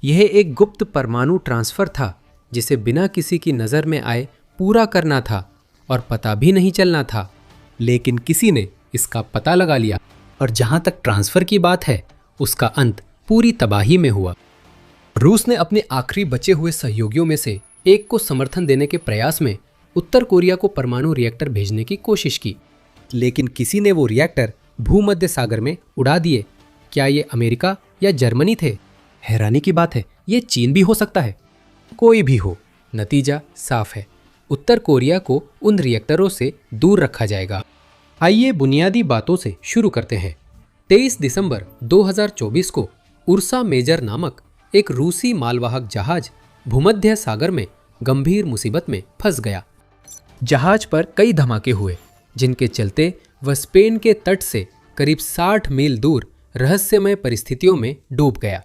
यह एक गुप्त परमाणु ट्रांसफर था जिसे बिना किसी की नज़र में आए पूरा करना था और पता भी नहीं चलना था। लेकिन किसी ने इसका पता लगा लिया और जहां तक ट्रांसफर की बात है, उसका अंत पूरी तबाही में हुआ। रूस ने अपने आखिरी बचे हुए सहयोगियों में से एक को समर्थन देने के प्रयास में उत्तर कोरिया को परमाणु रिएक्टर भेजने की कोशिश की, लेकिन किसी ने वो रिएक्टर भूमध्य सागर में उड़ा दिए। क्या ये अमेरिका या जर्मनी थे? हैरानी की बात है, ये चीन भी हो सकता है। कोई भी हो, नतीजा साफ है, उत्तर कोरिया को उन रिएक्टरों से दूर रखा जाएगा। आइए बुनियादी बातों से शुरू करते हैं। 23 दिसंबर 2024 को उर्सा मेजर नामक एक रूसी मालवाहक जहाज भूमध्य सागर में गंभीर मुसीबत में फंस गया। जहाज पर कई धमाके हुए, जिनके चलते वह स्पेन के तट से करीब 60 मील दूर रहस्यमय परिस्थितियों में डूब गया।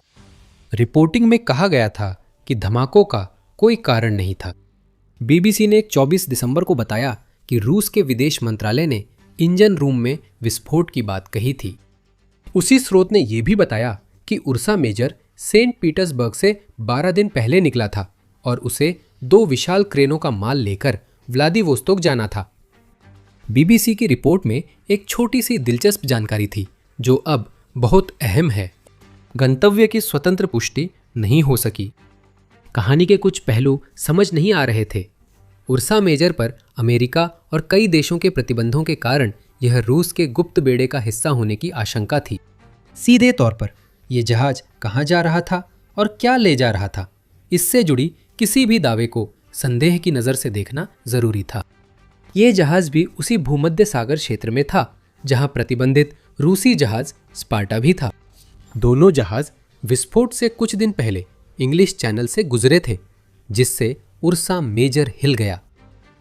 रिपोर्टिंग में कहा गया था कि धमाकों का कोई कारण नहीं था। बीबीसी ने 24 दिसंबर को बताया कि रूस के विदेश मंत्रालय ने इंजन रूम में विस्फोट की बात कही थी। उसी स्रोत ने यह भी बताया कि उर्सा मेजर सेंट पीटर्सबर्ग से 12 दिन पहले निकला था और उसे 2 विशाल क्रेनों का माल लेकर व्लादिवोस्तोक जाना था। बीबीसी की रिपोर्ट में एक छोटी सी दिलचस्प जानकारी थी जो अब बहुत अहम है। गंतव्य की स्वतंत्र पुष्टि नहीं हो सकी। कहानी के कुछ पहलू समझ नहीं आ रहे थे। उर्सा मेजर पर अमेरिका और कई देशों के प्रतिबंधों के कारण यह रूस के गुप्त बेड़े का हिस्सा होने की आशंका थी। सीधे तौर पर यह जहाज कहाँ जा रहा था और क्या ले जा रहा था, इससे जुड़ी किसी भी दावे को संदेह की नज़र से देखना जरूरी था। यह जहाज भी उसी भूमध्य सागर क्षेत्र में था जहां प्रतिबंधित रूसी जहाज स्पार्टा भी था। दोनों जहाज विस्फोट से कुछ दिन पहले इंग्लिश चैनल से गुजरे थे, जिससे उर्सा मेजर हिल गया।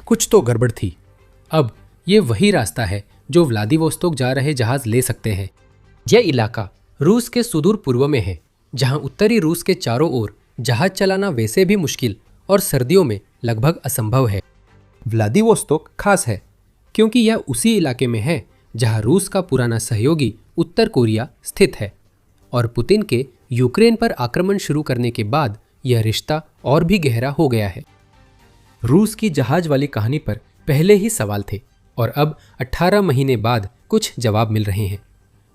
कुछ तो गड़बड़ थी। अब ये वही रास्ता है जो व्लादिवोस्तोक जा रहे जहाज ले सकते हैं। यह इलाका रूस के सुदूर पूर्व में है, जहां उत्तरी रूस के चारों ओर जहाज चलाना वैसे भी मुश्किल और सर्दियों में लगभग असंभव है। व्लादिवोस्तोक खास है क्योंकि यह उसी इलाके में है जहां रूस का पुराना सहयोगी उत्तर कोरिया स्थित है, और पुतिन के यूक्रेन पर आक्रमण शुरू करने के बाद यह रिश्ता और भी गहरा हो गया है। रूस की जहाज वाली कहानी पर पहले ही सवाल थे और अब 18 महीने बाद कुछ जवाब मिल रहे हैं।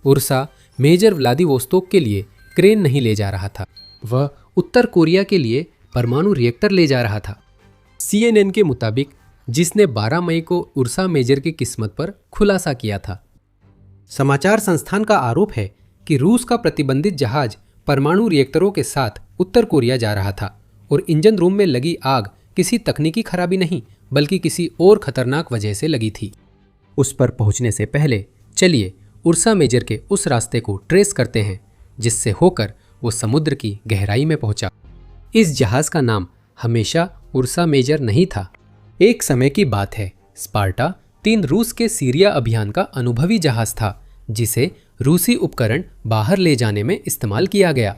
उर्सा मेजर व्लादिवोस्तोक के लिए क्रेन नहीं ले जा रहा था, वह उत्तर कोरिया के लिए परमाणु रिएक्टर ले जा रहा था। CNN के मुताबिक, जिसने 12 मई को उर्सा मेजर की किस्मत पर खुलासा किया था। समाचार संस्थान का आरोप है कि रूस का प्रतिबंधित जहाज परमाणु रिएक्टरों के साथ उत्तर कोरिया जा रहा था और इंजन रूम में लगी आग किसी तकनीकी खराबी नहीं बल्कि किसी और खतरनाक वजह से लगी थी। उस पर पहुंचने से पहले चलिए उर्सा मेजर के उस रास्ते को ट्रेस करते हैं जिससे होकर वो समुद्र की गहराई में पहुंचा। इस जहाज का नाम हमेशा उर्सा मेजर नहीं था। एक समय की बात है, स्पार्टा 3 रूस के सीरिया अभियान का अनुभवी जहाज था जिसे रूसी उपकरण बाहर ले जाने में इस्तेमाल किया गया।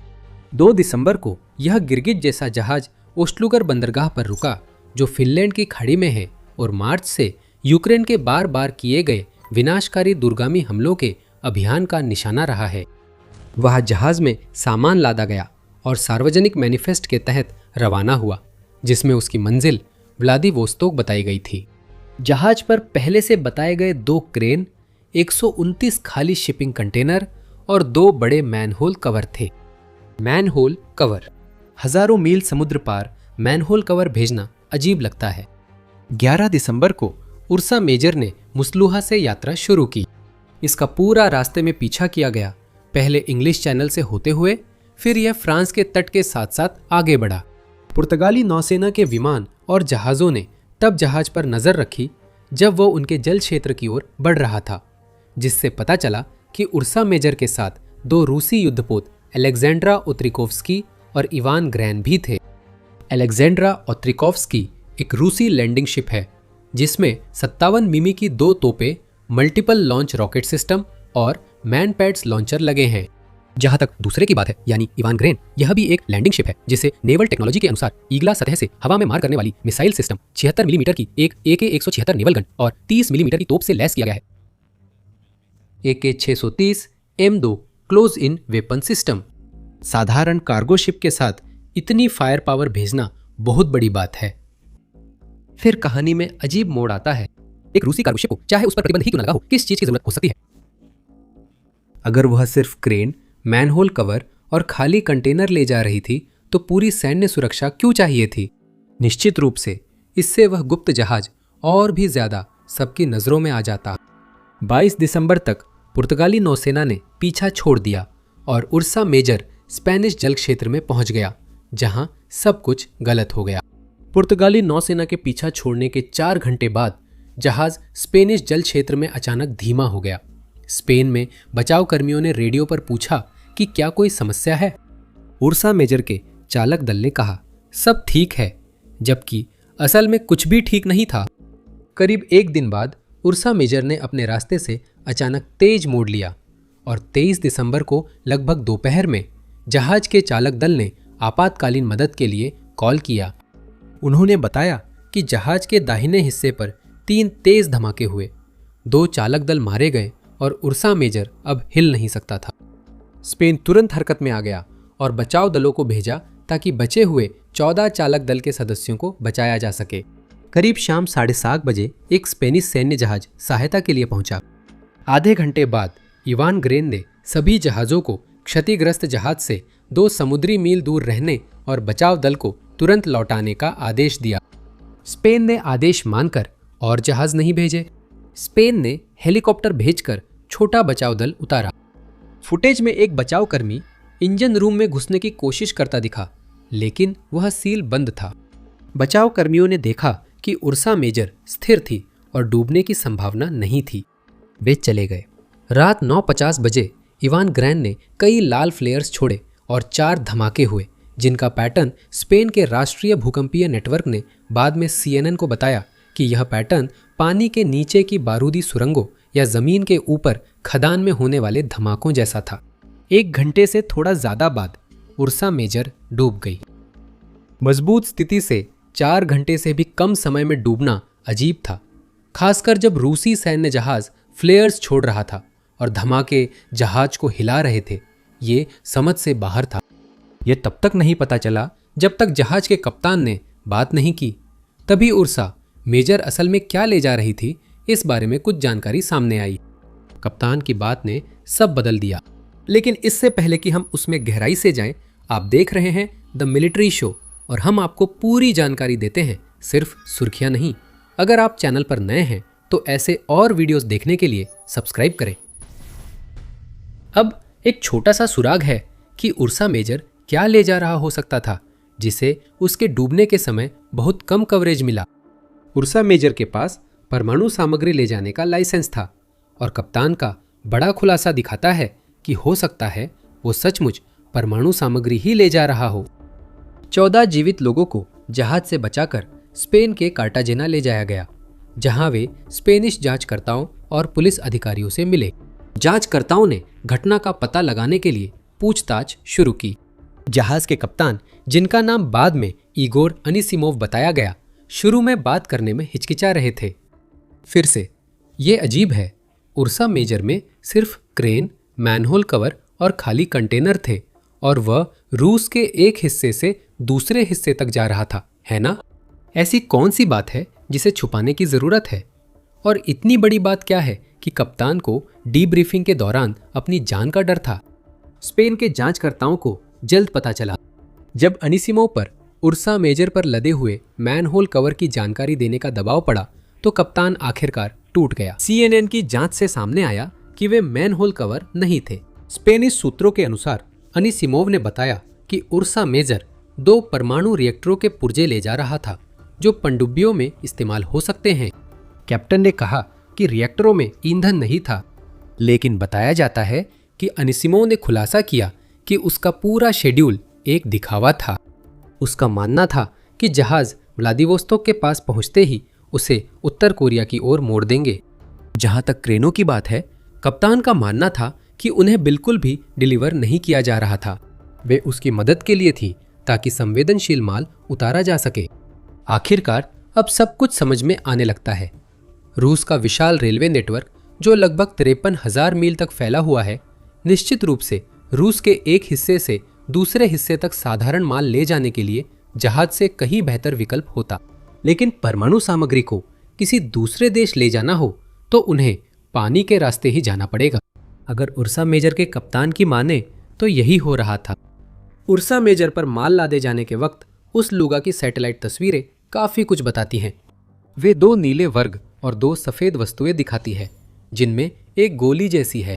2 दिसंबर को यह गिरगिट जैसा जहाज ओस्ट्लुगर बंदरगाह पर रुका, जो फिनलैंड की खाड़ी में है, और मार्च से यूक्रेन के बार बार किए गए विनाशकारी दूरगामी हमलों के अभियान का निशाना रहा है। वह जहाज में सामान लादा गया और सार्वजनिक मैनिफेस्ट के तहत रवाना हुआ, जिसमें उसकी मंजिल व्लादिवोस्तोक बताई गई थी। जहाज पर पहले से बताए गए 2 क्रेन, 129 खाली शिपिंग कंटेनर और 2 बड़े मैनहोल कवर थे। मैनहोल कवर, हजारों मील समुद्र पार मैनहोल कवर भेजना अजीब लगता है। 11 दिसंबर को उर्सा मेजर ने मुस्लुहा से यात्रा शुरू की। इसका पूरा रास्ते में पीछा किया गया, पहले इंग्लिश चैनल से होते हुए, फिर यह फ्रांस के तट के साथ साथ आगे बढ़ा। पुर्तगाली नौसेना के विमान और जहाज़ों ने तब जहाज पर नजर रखी जब वो उनके जल क्षेत्र की ओर बढ़ रहा था, जिससे पता चला कि उर्सा मेजर के साथ 2 रूसी युद्धपोत अलेक्जेंड्रा ओत्रिकोव्स्की और इवान ग्रैन भी थे। अलेक्जेंड्रा ओत्रिकोव्स्की एक रूसी लैंडिंग शिप है जिसमें 57 मिमी की 2 तोपें, मल्टीपल लॉन्च रॉकेट सिस्टम और मैन पैड्स लॉन्चर लगे हैं। जहां तक दूसरे की बात है, यानी इवान ग्रेन, यह भी एक लैंडिंग शिप है जिसे नेवल टेक्नोलॉजी के अनुसार ईगला सतह से हवा में मार करने वाली मिसाइल सिस्टम, 76 मिलीमीटर की एक AK-176 नेवल गन और 30 मिलीमीटर की तोप से लैस किया गया है। AK-630 M2 close in weapon system. साधारण कार्गो शिप के साथ इतनी फायर पावर भेजना बहुत बड़ी बात है। फिर कहानी में अजीब मोड़ आता है। एक रूसी कार्गो शिप को चाहे उस पर प्रतिबंध ही क्यों न लगा हो, किस चीज की जरूरत हो सकती है? अगर वह सिर्फ क्रेन, मैनहोल कवर और खाली कंटेनर ले जा रही थी तो पूरी सैन्य सुरक्षा क्यों चाहिए थी? निश्चित रूप से इससे वह गुप्त जहाज और भी ज्यादा सबकी नजरों में आ जाता। 22 दिसंबर तक पुर्तगाली नौसेना ने पीछा छोड़ दिया और उर्सा मेजर स्पेनिश जल क्षेत्र में पहुंच गया, जहां सब कुछ गलत हो गया। पुर्तगाली नौसेना के पीछा छोड़ने के 4 घंटे बाद जहाज स्पेनिश जल क्षेत्र में अचानक धीमा हो गया। स्पेन में बचाव कर्मियों ने रेडियो पर पूछा कि क्या कोई समस्या है। उर्सा मेजर के चालक दल ने कहा सब ठीक है, जबकि असल में कुछ भी ठीक नहीं था। करीब 1 दिन बाद उर्सा मेजर ने अपने रास्ते से अचानक तेज मोड़ लिया और 23 दिसंबर को लगभग दोपहर में जहाज के चालक दल ने आपातकालीन मदद के लिए कॉल किया। उन्होंने बताया कि जहाज के दाहिने हिस्से पर 3 तेज धमाके हुए, 2 चालक दल मारे गए और उर्सा मेजर अब हिल नहीं सकता था। स्पेन तुरंत हरकत में आ गया और बचाव दलों को भेजा ताकि बचे हुए 14 चालक दल के सदस्यों को बचाया जा सके। करीब शाम 7:30 बजे एक स्पेनिश सैन्य जहाज सहायता के लिए पहुंचा। आधे घंटे बाद इवान ग्रेन ने सभी जहाज़ों को क्षतिग्रस्त जहाज से 2 समुद्री मील दूर रहने और बचाव दल को तुरंत लौटाने का आदेश दिया। स्पेन ने आदेश मानकर और जहाज नहीं भेजे। स्पेन ने हेलीकॉप्टर भेजकर छोटा बचाव दल उतारा। फुटेज में एक बचाव कर्मी इंजन रूम में घुसने की कोशिश करता दिखा, लेकिन वह सील बंद था। बचाव कर्मियों ने देखा कि उर्सा मेजर स्थिर थी और डूबने की संभावना नहीं थी। वे चले गए। रात 9:50 बजे इवान ग्रैन ने कई लाल फ्लेयर्स छोड़े और 4 धमाके हुए, जिनका पैटर्न स्पेन के राष्ट्रीय भूकंपीय नेटवर्क ने बाद में CNN को बताया कि यह पैटर्न पानी के नीचे की बारूदी सुरंगों या जमीन के ऊपर खदान में होने वाले धमाकों जैसा था। 1 घंटे से थोड़ा ज्यादा बाद उर्सा मेजर डूब गई। मजबूत स्थिति से 4 घंटे से भी कम समय में डूबना अजीब था, खासकर जब रूसी सैन्य जहाज फ्लेयर्स छोड़ रहा था और धमाके जहाज को हिला रहे थे। ये समझ से बाहर था। यह तब तक नहीं पता चला जब तक जहाज के कप्तान ने बात नहीं की। तभी उर्सा मेजर असल में क्या ले जा रही थी, इस बारे में कुछ जानकारी सामने आई। कप्तान की बात ने सब बदल दिया। लेकिन इससे पहले कि हम उसमें गहराई से जाएं, आप देख रहे हैं द मिलिट्री शो और हम आपको पूरी जानकारी देते हैं, सिर्फ सुर्खियां नहीं। अगर आप चैनल पर नए हैं तो ऐसे और वीडियोस देखने के लिए सब्सक्राइब करें। अब एक छोटा सा सुराग है कि उर्सा मेजर क्या ले जा रहा हो सकता था, जिसे उसके डूबने के समय बहुत कम कवरेज मिला। उर्सा मेजर के पास परमाणु सामग्री ले जाने का लाइसेंस था और कप्तान का बड़ा खुलासा दिखाता है कि हो सकता है वो सचमुच परमाणु सामग्री ही ले जा रहा हो। 14 जीवित लोगों को जहाज से बचाकर स्पेन के कार्टाजेना ले जाया गया, जहां वे स्पेनिश जांचकर्ताओं और पुलिस अधिकारियों से मिले। जांचकर्ताओं ने घटना का पता लगाने के लिए पूछताछ शुरू की। जहाज के कप्तान, जिनका नाम बाद में इगोर अनिसिमोव बताया गया, शुरू में बात करने में हिचकिचा रहे थे। फिर से ये अजीब है, उर्सा मेजर में सिर्फ क्रेन, मैनहोल कवर और खाली कंटेनर थे और वह रूस के एक हिस्से से दूसरे हिस्से तक जा रहा था, है ना? ऐसी कौन सी बात है जिसे छुपाने की जरूरत है? और इतनी बड़ी बात क्या है कि कप्तान को डीब्रीफिंग के दौरान अपनी जान का डर था। स्पेन के जांचकर्ताओं को जल्द पता चला। जब अनिसिमो पर उर्सा मेजर पर लदे हुए मैनहोल कवर की जानकारी देने का दबाव पड़ा तो कप्तान आखिरकार टूट गया। CNN की जांच से सामने आया कि वे मैनहोल कवर नहीं थे। स्पेनिश सूत्रों के अनुसार अनिसिमोव ने बताया कि उर्सा मेजर 2 परमाणु रिएक्टरों के पुर्जे ले जा रहा था, जो पनडुब्बियों में इस्तेमाल हो सकते हैं। कैप्टन ने कहा कि रिएक्टरों में ईंधन नहीं था, लेकिन बताया जाता है कि अनिसिमोव ने खुलासा किया कि उसका पूरा शेड्यूल एक दिखावा था। उसका मानना था कि जहाज व्लादिवोस्तोक के पास पहुंचते ही उसे उत्तर कोरिया की ओर मोड़ देंगे। जहां तक क्रेनों की बात है, कप्तान का मानना था कि उन्हें बिल्कुल भी डिलीवर नहीं किया जा रहा था। वे उसकी मदद के लिए थी ताकि संवेदनशील माल उतारा जा सके। आखिरकार अब सब कुछ समझ में आने लगता है। रूस का विशाल रेलवे नेटवर्क, जो लगभग 53,000 मील तक फैला हुआ है, निश्चित रूप से रूस के एक हिस्से से दूसरे हिस्से तक साधारण माल ले जाने के लिए जहाज से कहीं बेहतर विकल्प होता। लेकिन परमाणु सामग्री को किसी दूसरे देश ले जाना हो तो उन्हें पानी के रास्ते ही जाना पड़ेगा। अगर उर्सा मेजर के कप्तान की माने तो यही हो रहा था। उर्सा मेजर पर माल लादे जाने के वक्त उस लूगा की सैटेलाइट तस्वीरें काफी कुछ बताती हैं। वे 2 नीले वर्ग और 2 सफेद वस्तुएं दिखाती है जिनमें एक गोली जैसी है।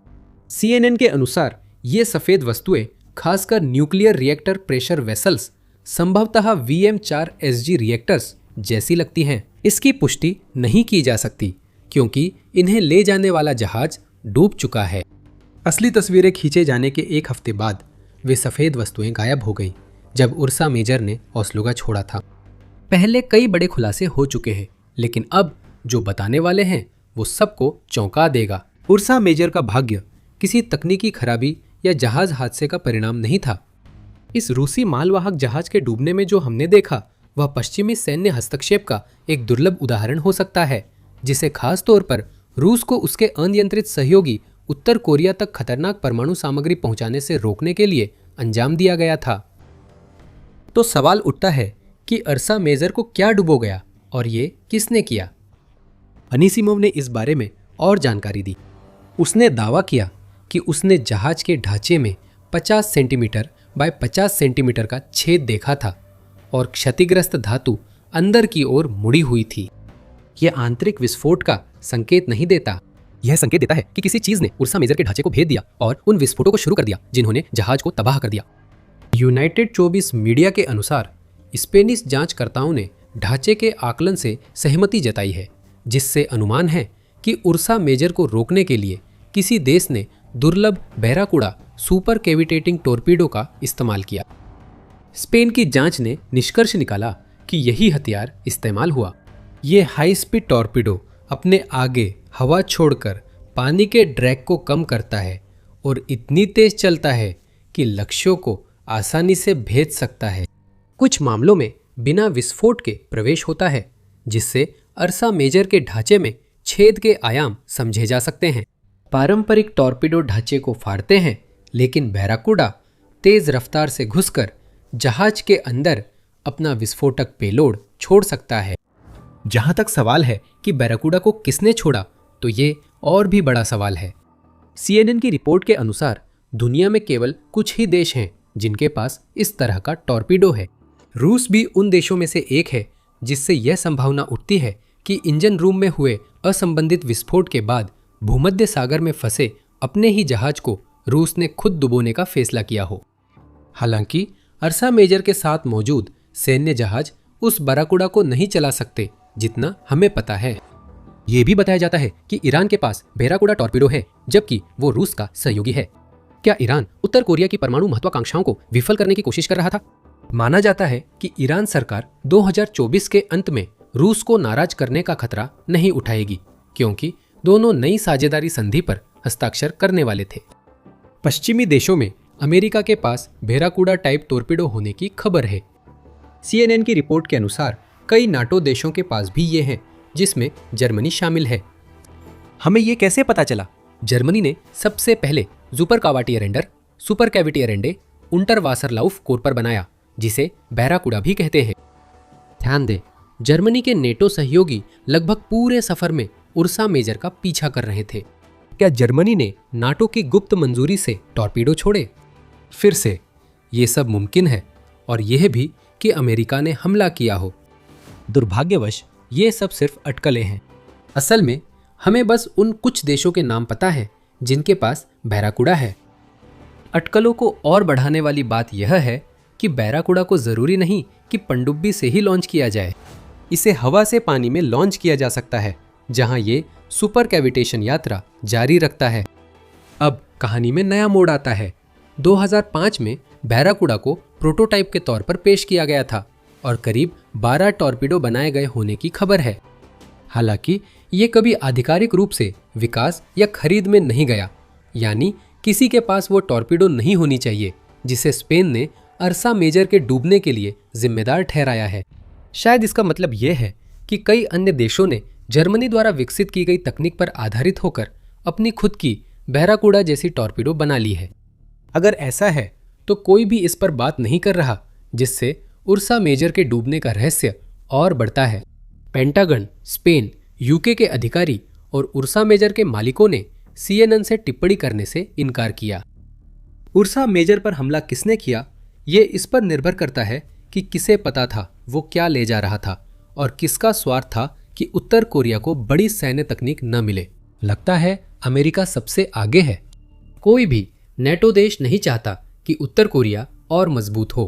CNN के अनुसार ये सफेद वस्तुएं खासकर न्यूक्लियर रिएक्टर प्रेशर वेसल्स, संभवतः VM4SG रिएक्टर्स जैसी लगती हैं। इसकी पुष्टि नहीं की जा सकती क्योंकि इन्हें ले जाने वाला जहाज डूब चुका है। असली तस्वीरें खींचे जाने के 1 हफ्ते बाद वे सफेद वस्तुएं गायब हो गई जब उर्सा मेजर ने ओस्लोगा छोड़ा था। पहले कई बड़े खुलासे हो चुके हैं, लेकिन अब जो बताने वाले हैं वो सबको चौंका देगा। उर्सा मेजर का भाग्य किसी तकनीकी खराबी या जहाज हादसे का परिणाम नहीं था। इस रूसी मालवाहक जहाज के डूबने में जो हमने देखा वह पश्चिमी सैन्य हस्तक्षेप का एक दुर्लभ उदाहरण हो सकता है, जिसे खास तौर पर रूस को उसके अनियंत्रित सहयोगी उत्तर कोरिया तक खतरनाक परमाणु सामग्री पहुंचाने से रोकने के लिए अंजाम दिया गया था। तो सवाल उठता है कि उर्सा मेजर को क्या डुबो गया और ये किसने किया? अनीसिमोव ने इस बारे में और जानकारी दी। उसने दावा किया कि उसने जहाज के ढांचे में 50 सेंटीमीटर बाय 50 सेंटीमीटर का छेद देखा था और क्षतिग्रस्त धातु अंदर की ओर मुड़ी हुई थी। यह आंतरिक विस्फोट का संकेत नहीं देता। यह संकेत देता है कि किसी चीज ने उर्सा मेजर के ढांचे को भेद दिया और उन विस्फोटों को शुरू कर दिया जिन्होंने जहाज को तबाह कर दिया। यूनाइटेड 24 मीडिया के अनुसार स्पेनिश जांचकर्ताओं ने ढांचे के आकलन से सहमति जताई है, जिससे अनुमान है कि उर्सा मेजर को रोकने के लिए किसी देश ने दुर्लभ बैराकुडा सुपर कैविटेटिंग टॉर्पीडो का इस्तेमाल किया। स्पेन की जांच ने निष्कर्ष निकाला कि यही हथियार इस्तेमाल हुआ। ये हाई स्पीड टॉर्पीडो अपने आगे हवा छोड़कर पानी के ड्रैग को कम करता है और इतनी तेज चलता है कि लक्ष्यों को आसानी से भेद सकता है। कुछ मामलों में बिना विस्फोट के प्रवेश होता है, जिससे उर्सा मेजर के ढांचे में छेद के आयाम समझे जा सकते हैं। पारंपरिक टॉर्पीडो ढांचे को फाड़ते हैं, लेकिन बैराकुडा तेज रफ्तार से घुसकर जहाज के अंदर अपना विस्फोटक पेलोड छोड़ सकता है। जहां तक सवाल है कि बैराकुडा को किसने छोड़ा, तो ये और भी बड़ा सवाल है। CNN की रिपोर्ट के अनुसार दुनिया में केवल कुछ ही देश हैं जिनके पास इस तरह का टॉर्पीडो है। रूस भी उन देशों में से एक है जिससे यह संभावना उठती है कि इंजन रूम में हुए असंबंधित विस्फोट के बाद भूमध्य सागर में फंसे अपने ही जहाज को रूस ने खुद डुबोने का फैसला किया हो। हालांकि उर्सा मेजर के साथ मौजूद सैन्य जहाज उस बैराकुडा को नहीं चला सकते जितना हमें पता है। यह भी बताया जाता है कि ईरान के पास बैराकुडा टॉर्पीडो है, जबकि वो रूस का सहयोगी है। क्या ईरान उत्तर कोरिया की परमाणु महत्वाकांक्षाओं को विफल करने की कोशिश कर रहा था? माना जाता है कि ईरान सरकार 2024 के अंत में रूस को नाराज करने का खतरा नहीं उठाएगी, क्योंकि दोनों नई साझेदारी संधि पर हस्ताक्षर करने वाले थे। पश्चिमी देशों में अमेरिका के पास बैराकुडा टाइप टॉर्पीडो होने की खबर है। CNN की रिपोर्ट के अनुसार कई नाटो देशों के पास भी ये हैं, जिसमें जर्मनी शामिल है। हमें ये कैसे पता चला? जर्मनी ने सबसे पहले सुपर कैविटियरेंडे उंटरवासरलाउफ कोर बनाया, जिसे बैराकुडा भी कहते हैं। ध्यान दें, जर्मनी के नेटो सहयोगी लगभग पूरे सफर में उर्सा मेजर का पीछा कर रहे थे। क्या जर्मनी ने नाटो की गुप्त मंजूरी से टॉर्पीडो छोड़े? फिर से ये सब मुमकिन है, और यह भी कि अमेरिका ने हमला किया हो। दुर्भाग्यवश ये सब सिर्फ अटकलें हैं। असल में हमें बस उन कुछ देशों के नाम पता है जिनके पास बैराकुडा है। अटकलों को और बढ़ाने वाली बात यह है कि बैराकुडा को जरूरी नहीं कि पनडुब्बी से ही लॉन्च किया जाए। इसे हवा से पानी में लॉन्च किया जा सकता है, जहां ये सुपर कैविटेशन यात्रा जारी रखता है। अब कहानी में नया मोड़ आता है। 2005 में बैराकुडा को प्रोटोटाइप के तौर पर पेश किया गया था और करीब 12 टॉर्पीडो बनाए गए होने की खबर है। हालांकि ये कभी आधिकारिक रूप से विकास या खरीद में नहीं गया, यानी किसी के पास वो टॉर्पीडो नहीं होनी चाहिए जिसे स्पेन ने उर्सा मेजर के डूबने के लिए जिम्मेदार ठहराया है। शायद इसका मतलब यह है कि कई अन्य देशों ने जर्मनी द्वारा विकसित की गई तकनीक पर आधारित होकर अपनी खुद की बैराकुडा जैसी टॉर्पीडो बना ली है। अगर ऐसा है तो कोई भी इस पर बात नहीं कर रहा, जिससे उर्सा मेजर के डूबने का रहस्य और बढ़ता है। पेंटागन, स्पेन, यूके के अधिकारी और उर्सा मेजर के मालिकों ने CNN से टिप्पणी करने से इनकार किया। उर्सा मेजर पर हमला किसने किया, ये इस पर निर्भर करता है कि किसे पता था वो क्या ले जा रहा था और किसका स्वार्थ था कि उत्तर कोरिया को बड़ी सैन्य तकनीक न मिले। लगता है अमेरिका सबसे आगे है। कोई भी नेटो देश नहीं चाहता कि उत्तर कोरिया और मजबूत हो।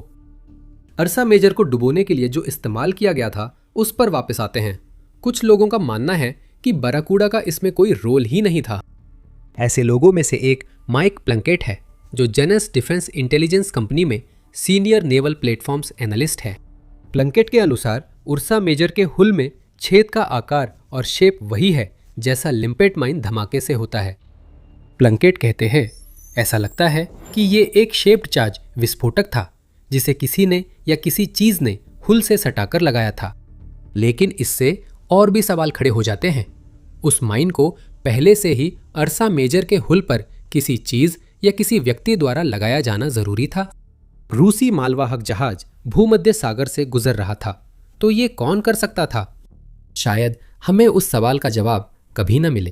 अर्सा मेजर को डुबोने के लिए जो इस्तेमाल किया गया था उस पर वापस आते हैं। कुछ लोगों का मानना है कि बराकूडा का इसमें कोई रोल ही नहीं था। ऐसे लोगों में से एक माइक प्लंकेट है, जो जेनेस डिफेंस इंटेलिजेंस कंपनी में सीनियर नेवल प्लेटफॉर्म्स एनालिस्ट है। प्लंकेट के अनुसार उर्सा मेजर के हुल में छेद का आकार और शेप वही है जैसा लिम्पेट माइन धमाके से होता है। प्लंकेट कहते हैं, ऐसा लगता है कि ये एक शेप्ड चार्ज विस्फोटक था जिसे किसी ने या किसी चीज ने हुल से सटाकर लगाया था। लेकिन इससे और भी सवाल खड़े हो जाते हैं। उस माइन को पहले से ही अर्सा मेजर के हुल पर किसी चीज या किसी व्यक्ति द्वारा लगाया जाना जरूरी था। रूसी मालवाहक जहाज भूमध्य सागर से गुजर रहा था, तो ये कौन कर सकता था? शायद हमें उस सवाल का जवाब कभी न मिले।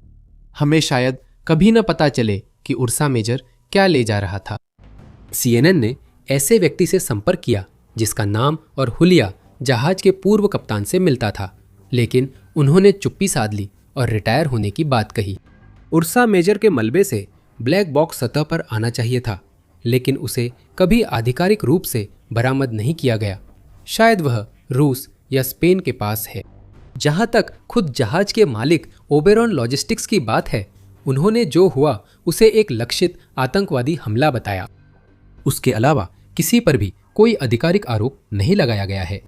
हमें शायद कभी न पता चले कि उर्सा मेजर क्या ले जा रहा था। CNN ने ऐसे व्यक्ति से संपर्क किया जिसका नाम और हुलिया जहाज के पूर्व कप्तान से मिलता था, लेकिन उन्होंने चुप्पी साध ली और रिटायर होने की बात कही। उर्सा मेजर के मलबे से ब्लैक बॉक्स सतह पर आना चाहिए था, लेकिन उसे कभी आधिकारिक रूप से बरामद नहीं किया गया। शायद वह रूस या स्पेन के पास है। जहां तक खुद जहाज के मालिक ओबेरॉन लॉजिस्टिक्स की बात है, उन्होंने जो हुआ उसे एक लक्षित आतंकवादी हमला बताया। उसके अलावा किसी पर भी कोई आधिकारिक आरोप नहीं लगाया गया है।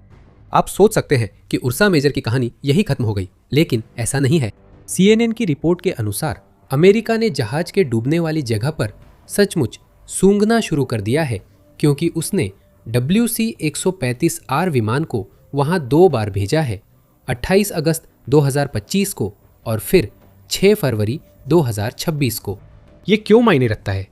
आप सोच सकते हैं कि उर्सा मेजर की कहानी यही खत्म हो गई, लेकिन ऐसा नहीं है। CNN की रिपोर्ट के अनुसार अमेरिका ने जहाज के डूबने वाली जगह पर सचमुच सूंघना शुरू कर दिया है, क्योंकि उसने WC-135R विमान को वहां 2 बार भेजा है, 28 अगस्त 2025 को और फिर 6 फरवरी 2026 को। ये क्यों मायने रखता है?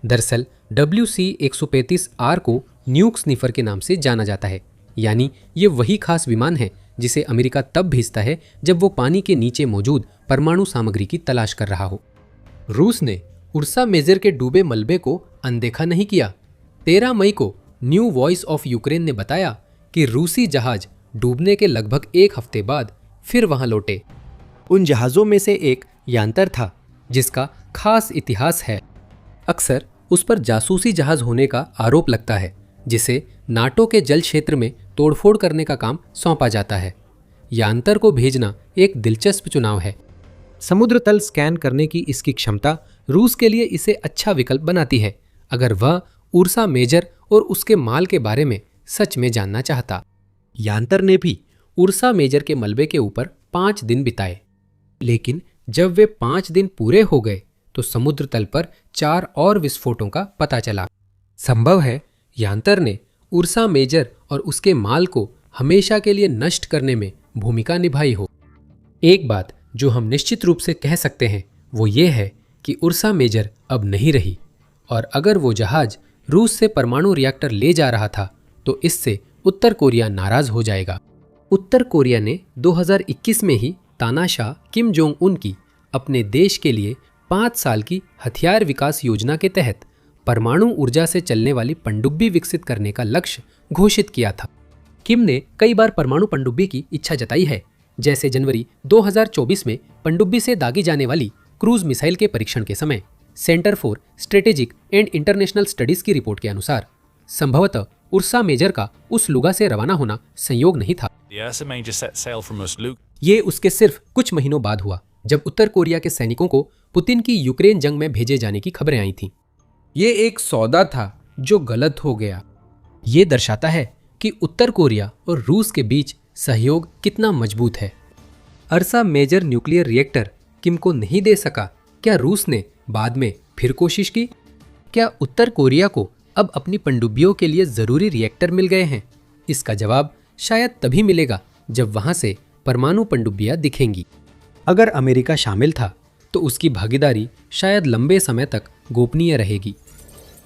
दरअसल WC-135R को न्यूक स्निफर के नाम से जाना जाता है, यानी ये वही खास विमान है जिसे अमेरिका तब भेजता है जब वो पानी के नीचे मौजूद परमाणु सामग्री की तलाश कर रहा हो। रूस ने उर्सा मेजर के डूबे मलबे को अनदेखा नहीं किया। 13 मई को न्यू वॉइस ऑफ यूक्रेन ने बताया कि रूसी जहाज डूबने के लगभग 1 हफ्ते बाद फिर वहां लौटे। उन जहाज़ों में से एक यांतर था, जिसका खास इतिहास है। अक्सर उस पर जासूसी जहाज होने का आरोप लगता है, जिसे नाटो के जल क्षेत्र में तोड़फोड़ करने का काम सौंपा जाता है। यांतर को भेजना एक दिलचस्प चुनाव है। समुद्र तल स्कैन करने की इसकी क्षमता रूस के लिए इसे अच्छा विकल्प बनाती है, अगर वह उर्सा मेजर और उसके माल के बारे में सच में जानना चाहता। यांतर ने भी उर्सा मेजर के मलबे के ऊपर 5 दिन बिताए, लेकिन जब वे 5 दिन पूरे हो गए तो समुद्र तल पर 4 और विस्फोटों का पता चला। संभव है यांतर ने उर्सा मेजर और उसके माल को हमेशा के लिए नष्ट करने में भूमिका निभाई हो। एक बात जो हम निश्चित रूप से कह सकते हैं वो ये है कि उर्सा मेजर अब नहीं रही, और अगर वो जहाज रूस से परमाणु रिएक्टर ले जा रहा था तो इससे उत्तर कोरिया नाराज हो जाएगा। उत्तर कोरिया ने 2021 में ही तानाशाह किम जोंग उन की अपने देश के लिए 5 साल की हथियार विकास योजना के तहत परमाणु ऊर्जा से चलने वाली पनडुब्बी विकसित करने का लक्ष्य घोषित किया था। किम ने कई बार परमाणु पनडुब्बी की इच्छा जताई है, जैसे जनवरी 2024 में पनडुब्बी से दागी जाने वाली क्रूज मिसाइल के परीक्षण के समय। Centre for strategic and international studies की रिपोर्ट के अनुसार संभवतः उर्सा मेजर का उस लुगा से रवाना होना संयोग नहीं था। ये उसके सिर्फ कुछ महीनों बाद हुआ, जब उत्तर कोरिया के सैनिकों को पुतिन की यूक्रेन जंग में भेजे जाने की खबरें आई थीं। ये एक सौदा था जो गलत हो गया। ये दर्शाता है कि उत्तर कोरिया और रूस के बीच सहयोग कितना मजबूत है। अर्सा मेजर न्यूक्लियर रिएक्टर किम को नहीं दे सका। क्या रूस ने बाद में फिर कोशिश की? क्या उत्तर कोरिया को अब अपनी पनडुब्बियों के लिए जरूरी रिएक्टर मिल गए हैं? इसका जवाब शायद तभी मिलेगा जब वहां से परमाणु पनडुब्बियां दिखेंगी। अगर अमेरिका शामिल था तो उसकी भागीदारी शायद लंबे समय तक गोपनीय रहेगी।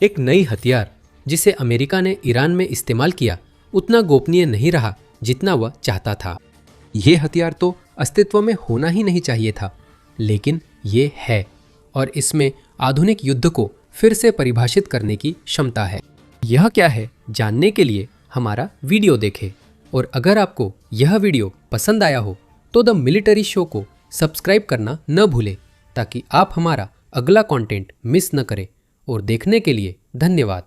एक नई हथियार जिसे अमेरिका ने ईरान में इस्तेमाल किया उतना गोपनीय नहीं रहा जितना वह चाहता था। ये हथियार तो अस्तित्व में होना ही नहीं चाहिए था, लेकिन ये है और इसमें आधुनिक युद्ध को फिर से परिभाषित करने की क्षमता है। यह क्या है जानने के लिए हमारा वीडियो देखें और अगर आपको यह वीडियो पसंद आया हो तो द मिलिट्री शो को सब्सक्राइब करना न भूलें ताकि आप हमारा अगला कंटेंट मिस न करें। और देखने के लिए धन्यवाद।